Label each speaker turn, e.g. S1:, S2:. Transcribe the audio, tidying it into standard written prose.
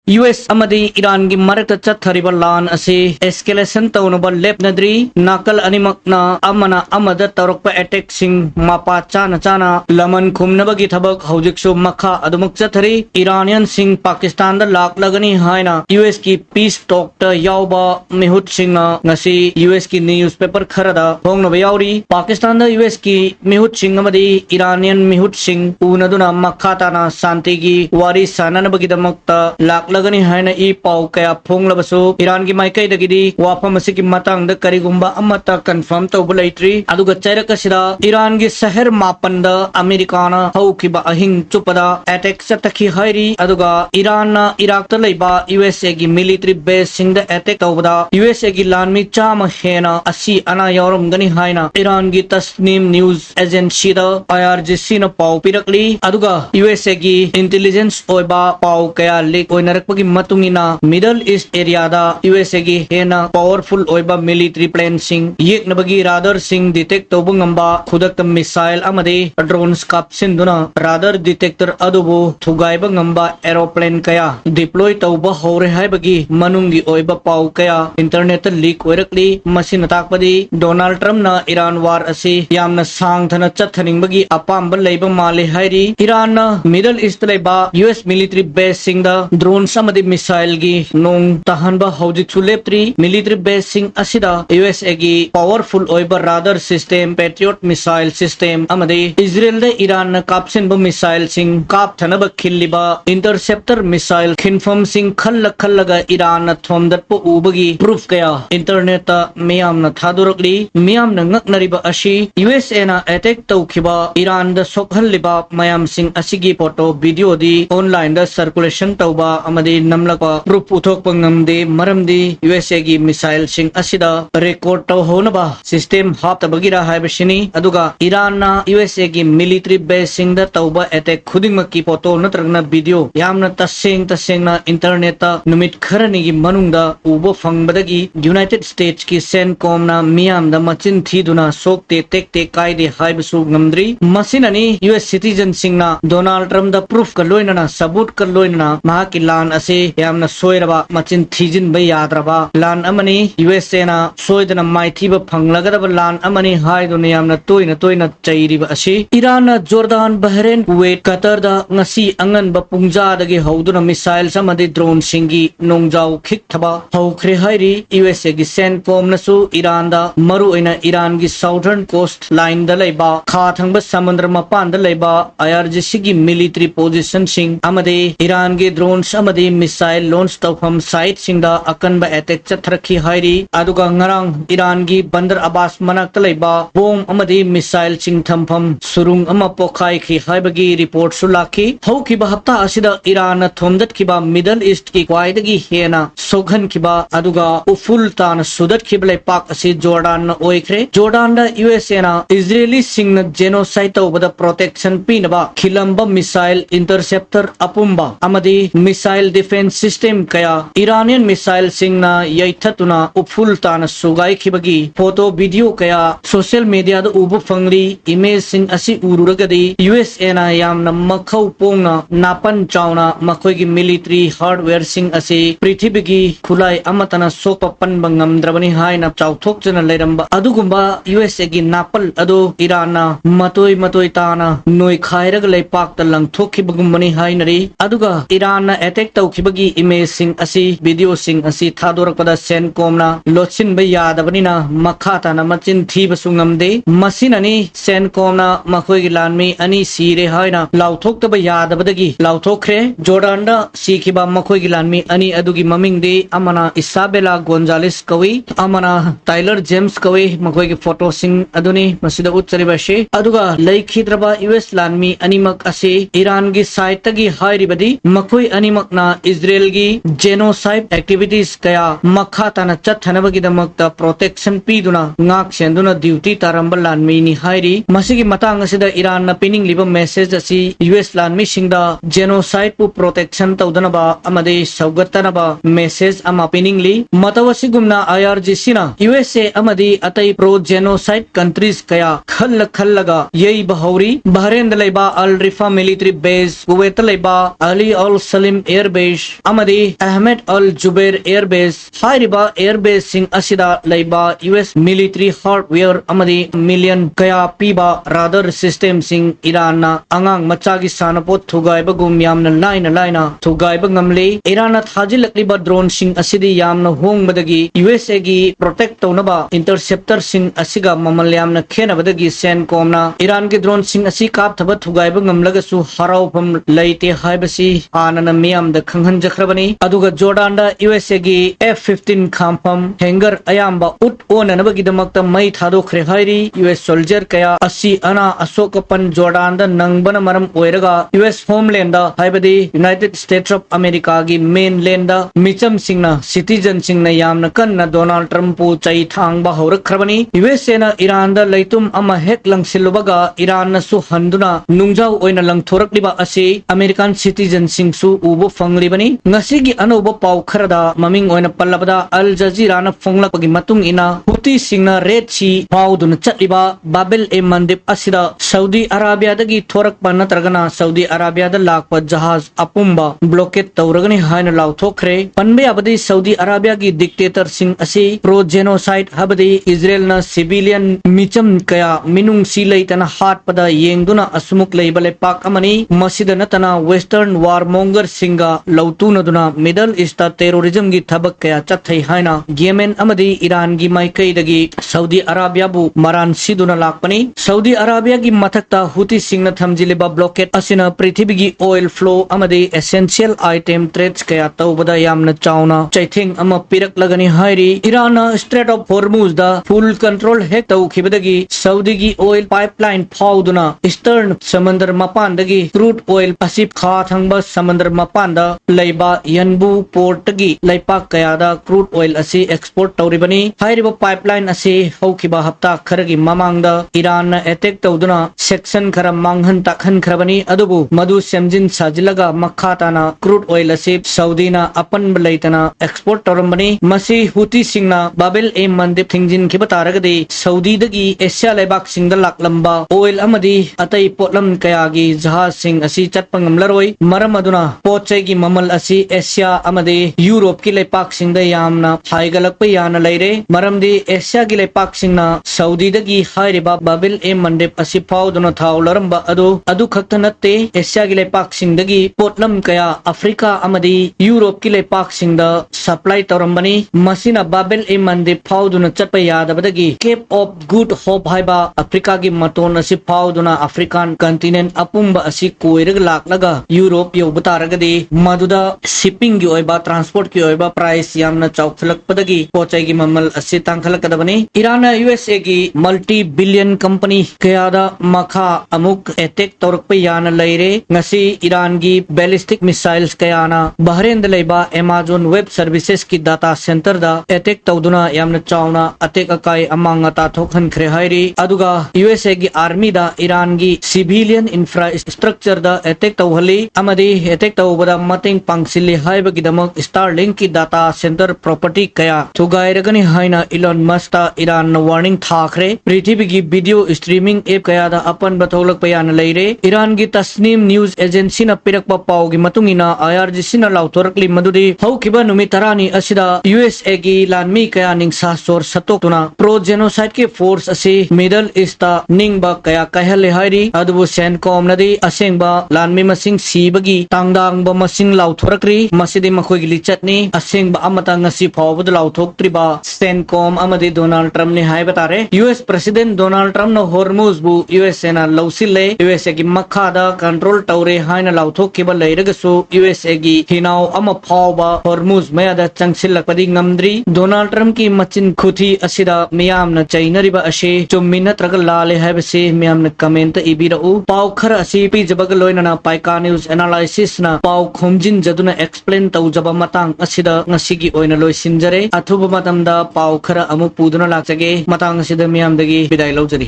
S1: US amadi Iran gi marakta chathariba lan ase escalation tawnaba lepnadri nakal animakna amana amada tawrakpa attack sing mapa chana chana laman khumnabagi thabak hojiksu makha adumuk chathari Iranian sing Pakistan da laklagani haina US ki peace talk ta yawba mehut sing na ngasi US ki newspaper kharada hongnaba yauri Pakistan da US ki mehut sing amadi Iranian mehut sing unaduna makha tana santi gi wari sananabagi damakta lagani haina I pau kaya phonglabsu Iran gi maikai dagidi wafam asiki matang da karigumba amata confirm tawba laitri aduga chairaka sida Iran gi sahar mapan da Americana haukiba ahing chupada attack satakhi hairi aduga Iran na Iraq ta leiba USA gi military base sing da attack tawbada USA gi lanmi chama hena asi ana yorum gani haina Iran gi Tasnim news agency da IRGC na pau pirakli aduga USA gi intelligence oiba pau kaya leak oinar gi matungina Middle East area da USA gi hena powerful oiba military plane sing yeknabagi radar sing detect tawbu ngamba khudak missile amade drones kapsinduna radar detector adubu thugaiba ngamba aeroplane kaya deploy tawba hore haibagi manungi oiba pau kaya internet leak oirakli masina takpadi Donald Trump na Iran war ase yamna sang thana chathaningbagi apamba leiba male hairi Iran na Middle East leiba US military base sing da drones amadi missile gi nong tahanba hojik chuleptri military base sing asida USA gi powerful oiba radar system Patriot missile system amadi Israel da Iran na kapsin ba missile sing kap thanaba khilliba interceptor missile khinfam sing khallaga Iran na thomdat po ubagi proof kaya internet ta miyam na thadurakli miyam na ngaknariba ashi USA na attack tawkhiba Iran da sokhalliba mayam sing asigi photo video di online da circulation tawba amadi namlaka proof uthok pangamde maramdi USA gi missile sing asida record taw honaba system hapta bagira haibashini aduga Iran na USA gi military base sing da tawba attack khudingmaki photo natragna video yamna taseng na internet ta numit kharani gi manungda ubo fangbadagi United States ki CENTCOM na miyam da machin thiduna sokte tekte kaide haibasu ngamdri masinani US citizen sing na Donald Trump da proof ka loina na sabut ka loina na mahaki lan ase yamna soiraba machin thijin bai yadraba lan amani USA na soidana maithiba phanglagadaba lan amani haiduna yamna toina chairiba ase Iran na Jordan Bahrain Kuwait Qatar da ngasi angan ba pungja dagi hauduna missile samadi drone singi nongjau khik thaba haukhre hairi USA gi CENTCOM na su Iran da maru ina Iran gi southern coast line da leiba kha thangba samudra mapan da leiba IRGC gi military position sing amade Iran gi drones amadi missile launch tawfam site singda akanba attack chathrakhi hairi aduga ngarang Iran gi Bandar Abbas manakta leiba bomb amadi missile sing thampham surung ama pokhai khi haibagi report su lakhi haukiba hapta asida Iran na thomdat kiba Middle East ki kwaidagi hena soghan kiba aduga uful tan sudat khible pak asi Jordan na oikhre Jordan da USA na Israeli sing na genocide tawbada protection pinaba khilamba missile interceptor apumba amadi missile defense system kaya Iranian missile sing na yaithatuna uful tan sugai khibagi photo video kaya social media da ubu fangri image sing asi ururagadi USA na yamna makhau pongna napan chauna makhoi gi military hardware sing asi prithibigi khulai amatana sopapan bangamdrabani haina chauthok jana leiramba adugumba USA gi napal adu Iran na matoi tana noi khairaga leipak ta langthokhibagumani hainari aduga Iran na attack tawkhibagi image sing asi video sing asi thadorakpada CENTCOM na lotsin bai yadabanina makha ta na machin thibasu ngamde masinani CENTCOM na makhoi gi lanmi ani sire haina lauthok ta bai yadabadagi lauthokre Jordan da sikhiba makhoi gi lanmi ani adugi maming de amana Isabella Gonzalez kawi amana Tyler James kawi makhoi gi photo sing aduni masida utsaribashi aduga laikhidraba US lanmi animak ase Iran gi side tagi hairibadi makhoi animak na Israel gi genocide activities kaya makha tana chathanabagi damakta protection piduna ngak senduna duty tarambal lanmi ni hairi masigi matang asida Iran na pining liba message asi US lanmi singda genocide pu protection tawdanaba amade saugatanaba message ama piningli matawasigumna IRGC na USA amadi atai pro genocide countries kaya khallaga yei bahauri Bahrain da leiba Al Rifa military base Kuwait da leiba Ali Al Salim air Base amadi Ahmed Al Jubair Air Base hairiba air base sing asida leiba US military hardware amadi million kaya piba radar system sing Iran na angang machagi sanapot thugaiba gum yamna laina thugaiba ngamle Iran na thajilakliba drone sing asidi yamna hongbadagi USA gi protect tonaba interceptor sing asiga mamal yamna khenabadagi CENTCOM na Iran gi drone sing asi kap thaba thugaiba ngamlagasu haraupam leite haibasi anana miyam da khanghan jakhrabani aduga Jordan da USA gi F-15 khampam hangar ayamba ut onanabagi damakta mai thadokre hairi US soldier kaya asi ana asokapan Jordan da nangbana maram oiraga US homeland da haibadi United States of America gi mainland da micham singna citizen singna yamna kanna Donald Trump pu chai thangba horakhrabani USA na Iran da leitum ama hek langsilubaga Iran na su handuna nungjau oina langthorakliba asi American citizen singsu ubo fanglibani ngasi gi anoba pau kharada maming oina pallabada Al Jazeera na fonglapagi matung ina Houthi singna Red Sea pauduna chatliba Babel e Mandeb asida Saudi Arabia dagi thorakpa natragana Saudi Arabia da lakpa jahaz apumba blockade tawragani haina lauthokre panbe abadi Saudi Arabia gi dictator sing asi pro genocide habadi Israel na civilian micham kaya minung silai tana hat pada yengduna asumuk leibale pak amani masida natana western warmonger singa lautunaduna Middle East terrorism gi thabak kaya chathai haina Yemen amadi Iran gi maikai dagi Saudi Arabia bu maran siduna lakpani Saudi Arabia gi mathakta Houthi singna thamjiliba blockade asina prithibhi gi oil flow amadi essential item trades kaya tawbada yamna chauna chaithing ama pirak lagani hairi Iran Strait of Hormuz da full control hek taw khibadagi Saudi gi oil pipeline phauduna eastern samandar mapan dagi crude oil pasip kha thangba samandar mapan da leiba Yanbu port gi leipa kaya da crude oil asi export tawribani hairiba pipeline asi hokhiba hapta kharagi mamang da Iran na attack tawduna section khara manghan takhan khrabani adubu madu semjin sajilaga makhata na crude oil asi Saudi na apan balaitana export tawrambani masi Houthi singna Babel e Mandeb thingjin khibataragadi Saudi dagi Asia lebak singda laklamba oil amadi atai potlam kaya gi jahaz sing asi chatpangamlaroi maram aduna pochai gi mamal asi Asia amadi Europe ki lepak singda yamna haigalakpa yana leire maramdi Asia gi lepak singna Saudi dagi hairiba Babel e Mandeb asi phauduna thaularamba adu khakta natte Asia gi lepak singdagi potlam kaya Africa amadi Europe ki lepak singda supply tawrambani masina Babel e Mandeb phauduna chatpa yadabadagi Cape of Good Hope haiba Africa gi maton asi phauduna African continent apumba asi koirag laklaga Europe yobutaragadi maduda shipping gi oiba transport ki oiba price yamna chawkhalakpadagi pochai gi mamal asi tangkhalakadabani Iran na USA gi multi billion company kayada makha amuk attack tawrakpa yana leire ngasi Iran gi ballistic missiles kayana Bahrain da leiba Amazon web services ki data center da attack tawduna yamna chawna attack akai amanga ta thokhan khre hairi aduga USA gi army da Iran gi civilian infrastructure da attack tawhali amadi attack tawbada mating pangsilli haibagi damak Starlink ki data center property kaya thugairagani haina Elon Musk ta Iran na warning thakre prithibhi gi video streaming app kaya da apan batholak payan leire Iran gi Tasnim news agency na pirakpa paw gi matungina IRGC na lautorakli madudi haukiba numit tarani asida USA gi lanmi kaya ningsa sor satokuna pro genocide ki force asi Middle East ta ningba kaya kahale hairi adubu CENTCOM nadi asengba lanmi masing sibagi tangdang ba masing lauthorakri masidi makhoi gi lichatni asengba amata ngasi phawbud lauthoktriba CENTCOM amadi Donald Trump ni haibatare US President Donald Trump no Hormuz bu USA na lausille USA gi makhada control tawre haina lauthokkiba leiragasu USA gi hinaw ama phawba Hormuz mayada changsilakpadi ngamdri Donald Trump ki machin khuthi asida miyamna chainariba ashe chummin natraga lale haibase miyamna comment ibirau paw khara asi pi jabaga loinana paika news analysis na paw khomjin jaduna explain tawjaba matang asida ngasigi oina loisinjare athuba matamda paw khara amu puduna lakjage matang asida miyamdagi bidai laujari